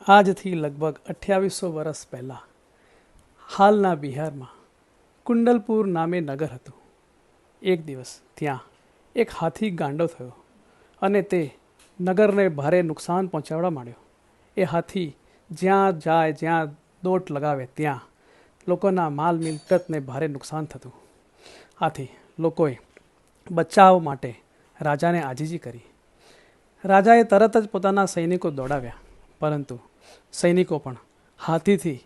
આજથી લગભગ 2800 વર્ષ પહેલાં હાલના બિહારમાં કુંડલપુર નામે નગર હતું. એક દિવસ ત્યાં એક હાથી ગાંડો થયો અને તે નગરને ભારે નુકસાન પહોંચાડવા માંડ્યો. એ હાથી જ્યાં જાય જ્યાં દોટ લગાવે ત્યાં લોકોના માલ મિલકતને ભારે નુકસાન થતું. આથી લોકોએ બચાવ માટે રાજાને આજીજી કરી. રાજાએ તરત જ પોતાના સૈનિકો દોડાવ્યા, પરંતુ સૈનિકો પણ હાથીથી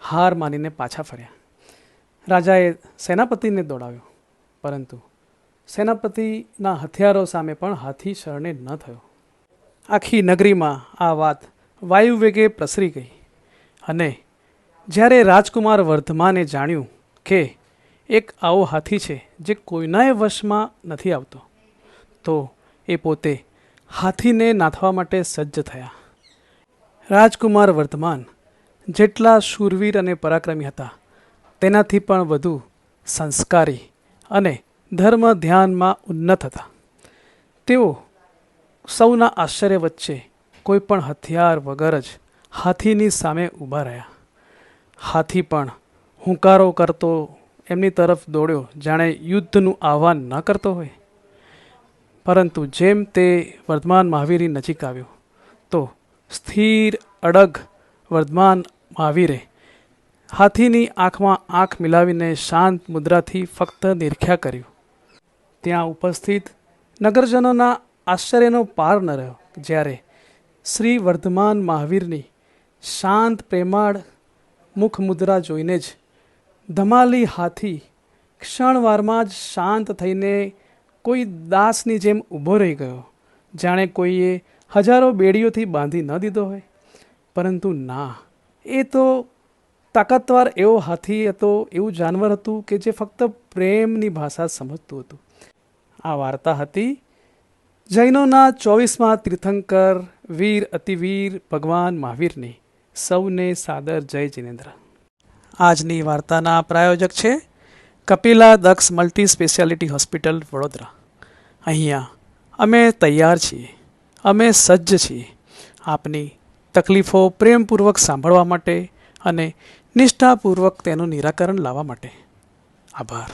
હાર માનીને પાછા ફર્યા. રાજાએ સેનાપતિને દોડાવ્યો, પરંતુ સેનાપતિના હથિયારો સામે પણ હાથી શરણે ન થયો. આખી નગરીમાં આ વાત વાયુવેગે પ્રસરી ગઈ અને જ્યારે રાજકુમાર વર્ધમાને જાણ્યું કે એક આવો હાથી છે જે કોઈનાય વશમાં નથી આવતો, તો એ પોતે હાથીને નાથવા માટે સજ્જ થયા. રાજકુમાર વર્ધમાન જેટલા શૂરવીર અને પરાક્રમી હતા, તેનાથી પણ વધુ સંસ્કારી અને ધર્મ ધ્યાનમાં ઉન્નત હતા. તેઓ સૌના આશ્ચર્ય વચ્ચે કોઈ પણ હથિયાર વગર જ હાથીની સામે ઊભા રહ્યા. હાથી પણ હુંકારો કરતો એમની તરફ દોડ્યો, જાણે યુદ્ધનું આહ્વાન ન કરતો હોય. પરંતુ જેમ તે વર્ધમાન મહાવીરની નજીક આવ્યો, તો સ્થિર અડગ વર્ધમાન મહાવીરે હાથીની આંખમાં આંખ મિલાવીને શાંત મુદ્રાથી ફક્ત નિરખ્યા કર્યું. ત્યાં ઉપસ્થિત નગરજનોના આશ્ચર્યનો પાર ન રહ્યો જ્યારે શ્રી વર્ધમાન મહાવીરની શાંત પ્રેમાળ મુખ મુદ્રા જોઈને જ ધમાલી હાથી ક્ષણવારમાં જ શાંત થઈને કોઈ દાસની જેમ ઊભો રહી ગયો, જાણે કોઈએ હજારો બેડીઓથી બાંધી ન દીધો હોય. પરંતુ ના, એ તો તાકાતવાર એવો હાથી હતો, એવું જાનવર હતું કે જે ફક્ત પ્રેમની ભાષા સમજતું હતું. આ વાર્તા હતી જૈનોના 24મા તીર્થંકર વીર અતિવીર ભગવાન મહાવીરની. સૌને સાદર જય જિનેન્દ્ર. આજની વાર્તાના પ્રાયોજક છે કપિલા દક્ષ મલ્ટી સ્પેશિયાલિટી હોસ્પિટલ, વડોદરા. અહીંયા અમે તૈયાર છીએ, અમે સજ્જ છીએ આપની તકલીફો પ્રેમપૂર્વક સાંભળવા માટે અને નિષ્ઠાપૂર્વક તેનું નિરાકરણ લાવવા માટે. આભાર.